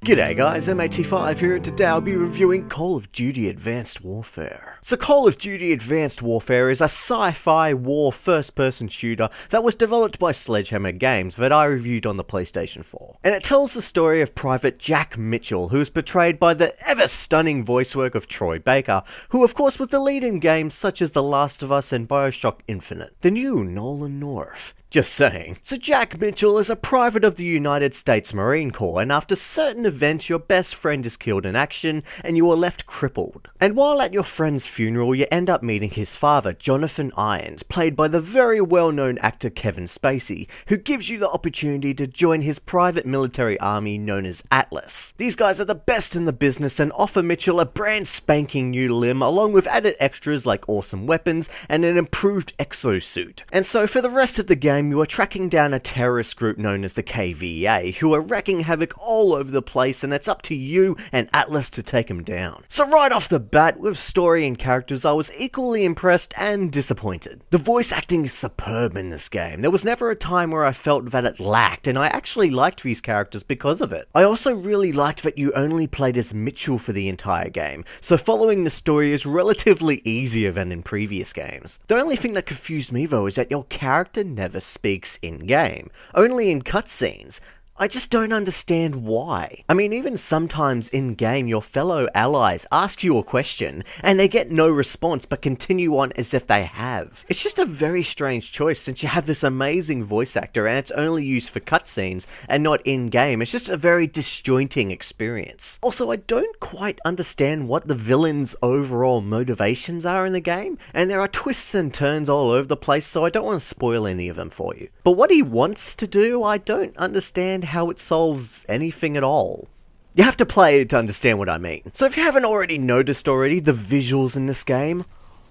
G'day guys, MAT5 here, and today I'll be reviewing Call of Duty Advanced Warfare. So Call of Duty Advanced Warfare is a sci-fi war first-person shooter that was developed by Sledgehammer Games that I reviewed on the PlayStation 4. And it tells the story of Private Jack Mitchell, who is portrayed by the ever-stunning voice work of Troy Baker, who of course was the lead in games such as The Last of Us and Bioshock Infinite. The new Nolan North. Just saying. So Jack Mitchell is a private of the United States Marine Corps, and after certain events your best friend is killed in action and you are left crippled. And while at your friend's funeral you end up meeting his father, Jonathan Irons, played by the very well-known actor Kevin Spacey, who gives you the opportunity to join his private military army known as Atlas. These guys are the best in the business and offer Mitchell a brand spanking new limb along with added extras like awesome weapons and an improved exosuit. And so for the rest of the game you are tracking down a terrorist group known as the KVA, who are wreaking havoc all over the place, and it's up to you and Atlas to take them down. So right off the bat, with story and characters, I was equally impressed and disappointed. The voice acting is superb in this game. There was never a time where I felt that it lacked, and I actually liked these characters because of it. I also really liked that you only played as Mitchell for the entire game, so following the story is relatively easier than in previous games. The only thing that confused me though is that your character never speaks in-game, only in cutscenes. I just don't understand why. I mean, even sometimes in-game your fellow allies ask you a question and they get no response but continue on as if they have. It's just a very strange choice since you have this amazing voice actor and it's only used for cutscenes and not in-game. It's just a very disjointing experience. Also, I don't quite understand what the villain's overall motivations are in the game, and there are twists and turns all over the place, so I don't want to spoil any of them for you. But what he wants to do, I don't understand how it solves anything at all. You have to play it to understand what I mean. So if you haven't already noticed already, the visuals in this game,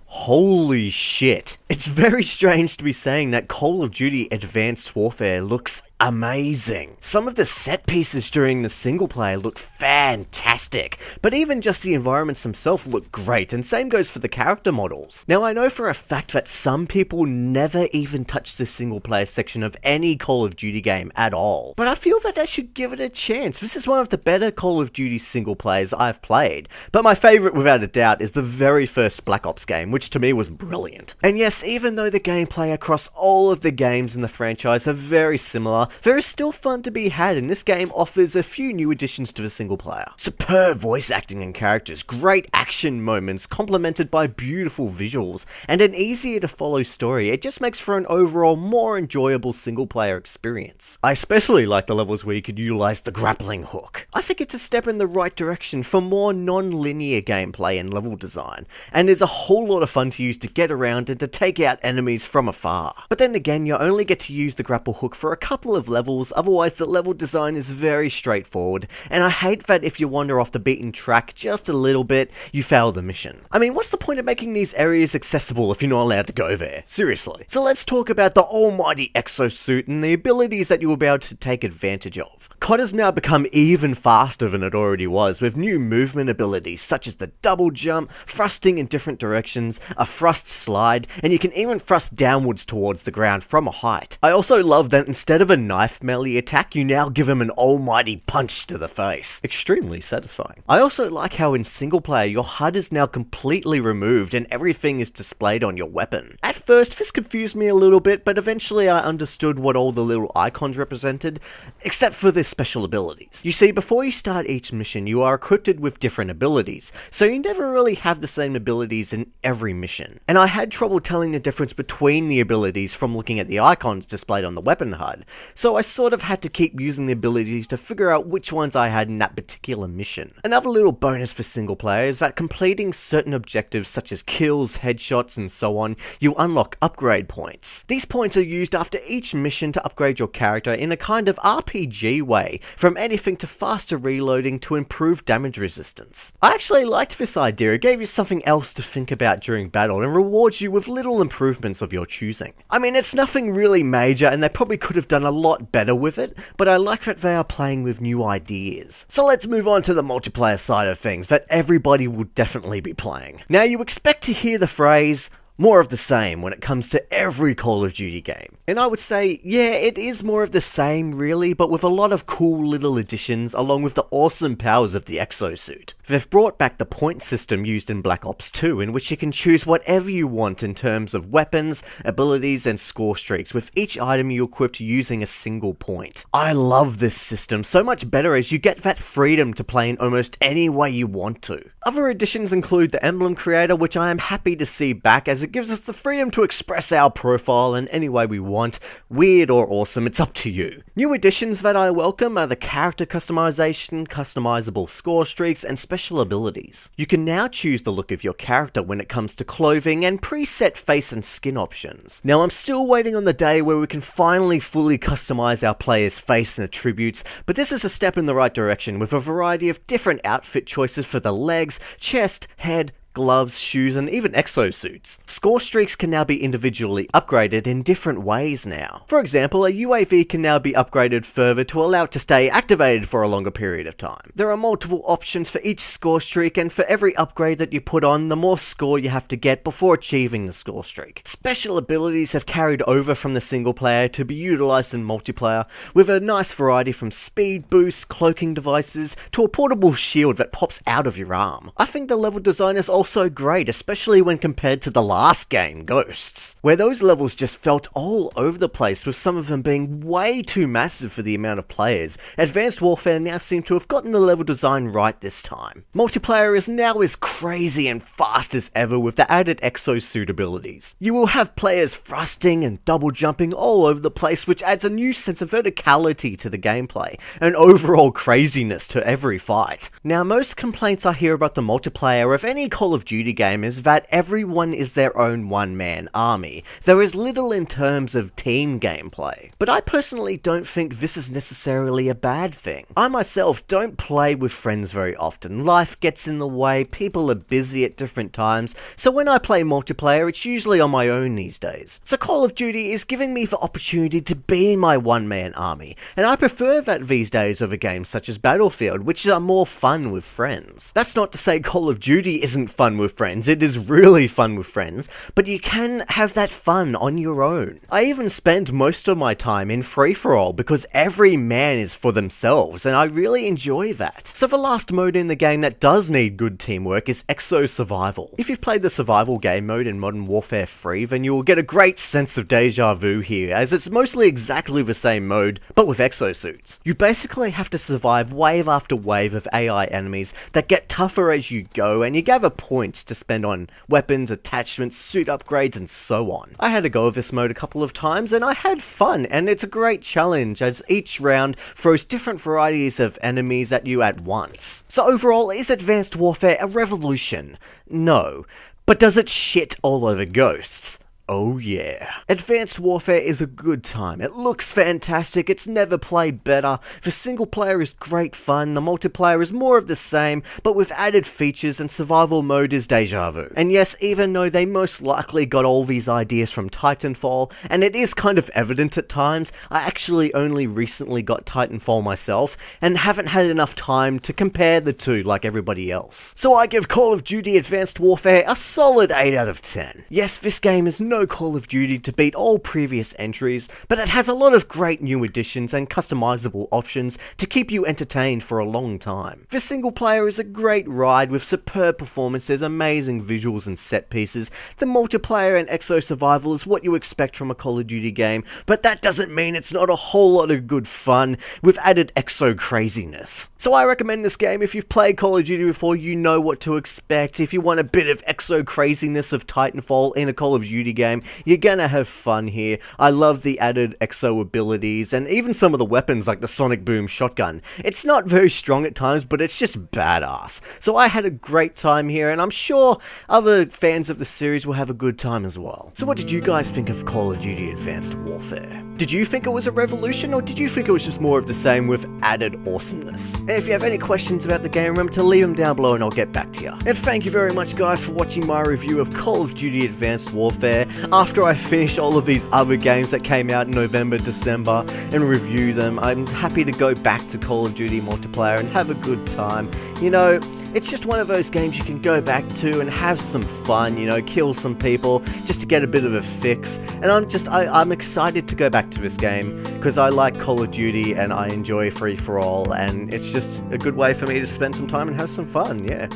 holy shit. It's very strange to be saying that Call of Duty Advanced Warfare looks amazing. Some of the set pieces during the single player look fantastic, but even just the environments themselves look great, and same goes for the character models. Now I know for a fact that some people never even touch the single player section of any Call of Duty game at all, but I feel that they should give it a chance. This is one of the better Call of Duty single players I've played, but my favourite without a doubt is the very first Black Ops game, which to me was brilliant. And yes, even though the gameplay across all of the games in the franchise are very similar, there is still fun to be had, and this game offers a few new additions to the single player. Superb voice acting and characters, great action moments complemented by beautiful visuals, and an easier to follow story. It just makes for an overall more enjoyable single player experience. I especially like the levels where you could utilize the grappling hook. I think it's a step in the right direction for more non-linear gameplay and level design, and is a whole lot of fun to use to get around and to take out enemies from afar. But then again, you only get to use the grapple hook for a couple of levels, otherwise the level design is very straightforward, and I hate that if you wander off the beaten track just a little bit, you fail the mission. I mean, what's the point of making these areas accessible if you're not allowed to go there? Seriously. So let's talk about the almighty exosuit and the abilities that you will be able to take advantage of. COD has now become even faster than it already was, with new movement abilities such as the double jump, thrusting in different directions, a thrust slide, and you can even thrust downwards towards the ground from a height. I also love that instead of a knife melee attack, you now give him an almighty punch to the face. Extremely satisfying. I also like how in single player your HUD is now completely removed and everything is displayed on your weapon. At first this confused me a little bit, but eventually I understood what all the little icons represented, except for their special abilities. You see, before you start each mission you are equipped with different abilities, so you never really have the same abilities in every mission. And I had trouble telling the difference between the abilities from looking at the icons displayed on the weapon HUD, so I sort of had to keep using the abilities to figure out which ones I had in that particular mission. Another little bonus for single player is that completing certain objectives such as kills, headshots and so on, you unlock upgrade points. These points are used after each mission to upgrade your character in a kind of RPG way, from anything to faster reloading to improved damage resistance. I actually liked this idea. It gave you something else to think about during battle and rewards you with little improvements of your choosing. I mean, it's nothing really major and they probably could have done a lot better with it, but I like that they are playing with new ideas. So let's move on to the multiplayer side of things that everybody will definitely be playing. Now you expect to hear the phrase, More of the same when it comes to every Call of Duty game. And I would say, yeah, it is more of the same really, but with a lot of cool little additions along with the awesome powers of the exosuit. They've brought back the point system used in Black Ops 2, in which you can choose whatever you want in terms of weapons, abilities, and score streaks, with each item you equipped using a single point. I love this system so much better as you get that freedom to play in almost any way you want to. Other additions include the emblem creator, which I am happy to see back as it gives us the freedom to express our profile in any way we want. Weird or awesome, it's up to you. New additions that I welcome are the character customization, customizable score streaks, and special abilities. You can now choose the look of your character when it comes to clothing and preset face and skin options. Now I'm still waiting on the day where we can finally fully customize our player's face and attributes, but this is a step in the right direction with a variety of different outfit choices for the legs, chest, head, gloves, shoes, and even exosuits. Score streaks can now be individually upgraded in different ways now. For example, a UAV can now be upgraded further to allow it to stay activated for a longer period of time. There are multiple options for each score streak, and for every upgrade that you put on, the more score you have to get before achieving the score streak. Special abilities have carried over from the single player to be utilized in multiplayer, with a nice variety from speed boosts, cloaking devices, to a portable shield that pops out of your arm. I think the level design is also great, especially when compared to the last game, Ghosts, where those levels just felt all over the place, with some of them being way too massive for the amount of players. Advanced Warfare now seem to have gotten the level design right this time. Multiplayer is now as crazy and fast as ever with the added exosuit abilities. You will have players thrusting and double jumping all over the place, which adds a new sense of verticality to the gameplay, and overall craziness to every fight. Now, most complaints I hear about the multiplayer of any Call of Duty game is that everyone is their own one-man army. There is little in terms of team gameplay. But I personally don't think this is necessarily a bad thing. I myself don't play with friends very often. Life gets in the way, people are busy at different times, so when I play multiplayer it's usually on my own these days. So Call of Duty is giving me the opportunity to be my one-man army, and I prefer that these days over games such as Battlefield, which are more fun with friends. That's not to say Call of Duty isn't fun with friends, it is really fun with friends, but you can have that fun on your own. I even spend most of my time in free-for-all because every man is for themselves, and I really enjoy that. So the last mode in the game that does need good teamwork is Exo Survival. If you've played the survival game mode in Modern Warfare 3, then you will get a great sense of deja vu here, as it's mostly exactly the same mode, but with exosuits. You basically have to survive wave after wave of AI enemies that get tougher as you go, and you gather points to spend on weapons, attachments, suit upgrades, and so on. I had a go of this mode a couple of times, and I had fun, and it's a great challenge as each round throws different varieties of enemies at you at once. So overall, is Advanced Warfare a revolution? No. But does it shit all over Ghosts? Oh yeah. Advanced Warfare is a good time. It looks fantastic, it's never played better. The single player is great fun, the multiplayer is more of the same, but with added features, and survival mode is deja vu. And yes, even though they most likely got all these ideas from Titanfall, and it is kind of evident at times, I actually only recently got Titanfall myself, and haven't had enough time to compare the two like everybody else. So I give Call of Duty Advanced Warfare a solid 8 out of 10. Yes, this game is no Call of Duty to beat all previous entries, but it has a lot of great new additions and customizable options to keep you entertained for a long time. The single player is a great ride with superb performances, amazing visuals and set pieces. The multiplayer and Exo Survival is what you expect from a Call of Duty game, but that doesn't mean it's not a whole lot of good fun with added Exo craziness. So I recommend this game. If you've played Call of Duty before, you know what to expect. If you want a bit of Exo craziness of Titanfall in a Call of Duty game, you're gonna have fun here. I love the added exo abilities, and even some of the weapons like the Sonic Boom shotgun. It's not very strong at times, but it's just badass. So I had a great time here, and I'm sure other fans of the series will have a good time as well. So what did you guys think of Call of Duty Advanced Warfare? Did you think it was a revolution, or did you think it was just more of the same with added awesomeness? And if you have any questions about the game, remember to leave them down below and I'll get back to you. And thank you very much guys for watching my review of Call of Duty Advanced Warfare. After I finish all of these other games that came out in November, December, and review them, I'm happy to go back to Call of Duty multiplayer and have a good time. You know, it's just one of those games you can go back to and have some fun, you know, kill some people, just to get a bit of a fix. And I'm excited to go back to this game, because I like Call of Duty and I enjoy free-for-all, and it's just a good way for me to spend some time and have some fun, yeah.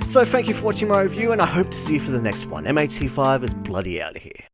So thank you for watching my review, and I hope to see you for the next one. MAT5 is bloody out of here.